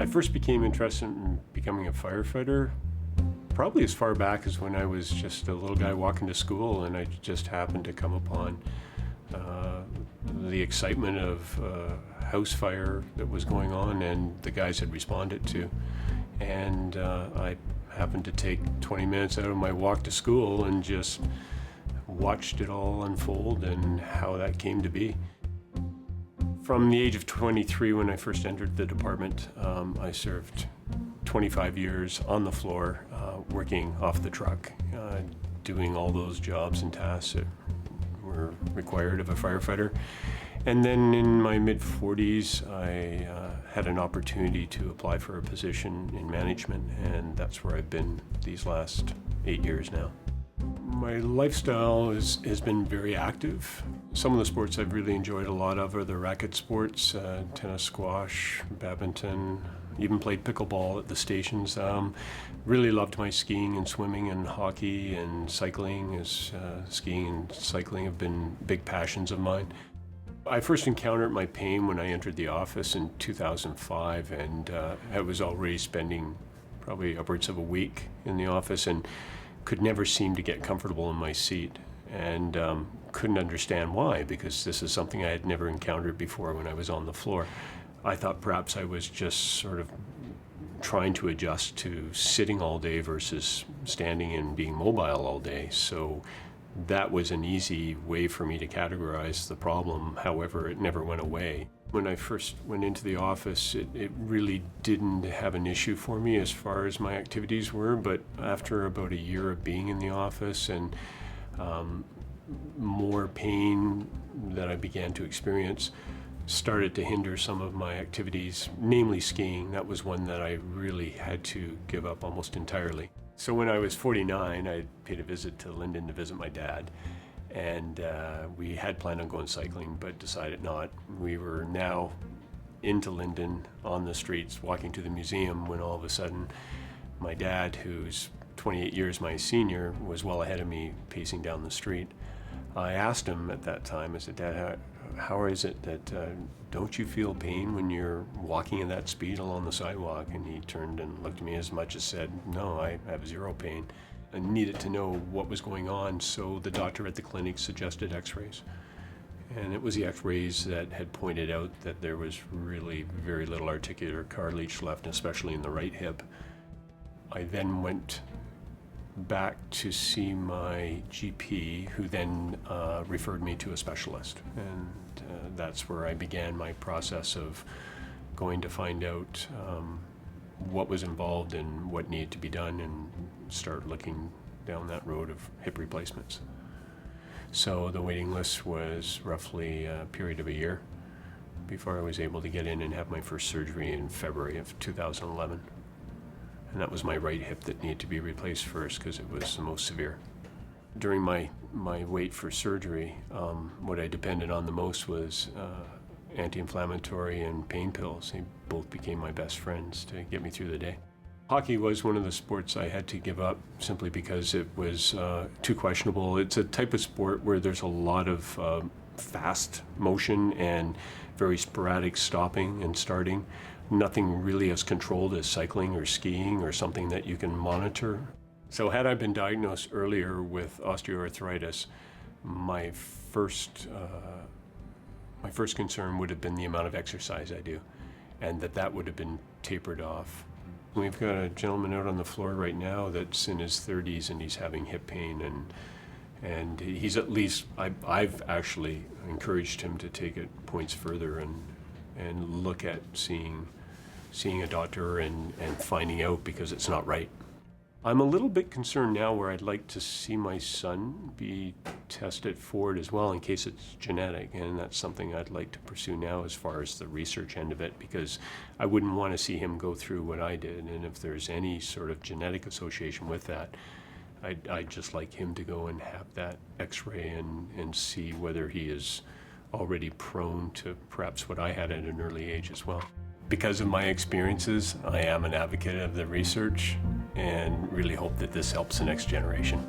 I first became interested in becoming a firefighter probably as far back as when I was just a little guy walking to school, and I just happened to come upon the excitement of a house fire that was going on and the guys had responded to. And I happened to take 20 minutes out of my walk to school and just watched it all unfold and how that came to be. From the age of 23, when I first entered the department, I served 25 years on the floor, working off the truck, doing all those jobs and tasks that were required of a firefighter. And then in my mid-40s, I had an opportunity to apply for a position in management, and that's where I've been these last 8 years now. My lifestyle has been very active. Some of the sports I've really enjoyed a lot of are the racket sports, tennis, squash, badminton, even played pickleball at the stations. Really loved my skiing and swimming and hockey and cycling, as skiing and cycling have been big passions of mine. I first encountered my pain when I entered the office in 2005, and I was already spending probably upwards of a week in the office and could never seem to get comfortable in my seat, and couldn't understand why, because this is something I had never encountered before when I was on the floor. I thought perhaps I was just sort of trying to adjust to sitting all day versus standing and being mobile all day. So that was an easy way for me to categorize the problem. However, it never went away. When I first went into the office, it really didn't have an issue for me as far as my activities were, but after about a year of being in the office and more pain that I began to experience started to hinder some of my activities, namely skiing. That was one that I really had to give up almost entirely. So when I was 49, I paid a visit to Linden to visit my dad. And we had planned on going cycling, but decided not. We were now into Linden on the streets, walking to the museum, when all of a sudden my dad, who's 28 years my senior, was well ahead of me pacing down the street. I asked him at that time, I said, "Dad, how is it that don't you feel pain when you're walking at that speed along the sidewalk?" And he turned and looked at me as much as said, "No, I have zero pain." I needed to know what was going on, so the doctor at the clinic suggested x-rays. And it was the x-rays that had pointed out that there was really very little articular cartilage left, especially in the right hip. I then went back to see my GP, who then referred me to a specialist. And that's where I began my process of going to find out what was involved and what needed to be done, and start looking down that road of hip replacements. So the waiting list was roughly a period of a year before I was able to get in and have my first surgery in February of 2011. And that was my right hip that needed to be replaced first because it was the most severe. During my wait for surgery, what I depended on the most was anti-inflammatory and pain pills. They both became my best friends to get me through the day. Hockey was one of the sports I had to give up simply because it was too questionable. It's a type of sport where there's a lot of fast motion and very sporadic stopping and starting. Nothing really as controlled as cycling or skiing or something that you can monitor. So had I been diagnosed earlier with osteoarthritis, my first concern would have been the amount of exercise I do, and that would have been tapered off. We've got a gentleman out on the floor right now that's in his 30s and he's having hip pain, and he's at least, I've actually encouraged him to take it points further and look at seeing a doctor and finding out, because it's not right. I'm a little bit concerned now where I'd like to see my son be tested for it as well in case it's genetic, and that's something I'd like to pursue now as far as the research end of it, because I wouldn't want to see him go through what I did, and if there's any sort of genetic association with that, I'd just like him to go and have that x-ray and see whether he is already prone to perhaps what I had at an early age as well. Because of my experiences, I am an advocate of the research and really hope that this helps the next generation.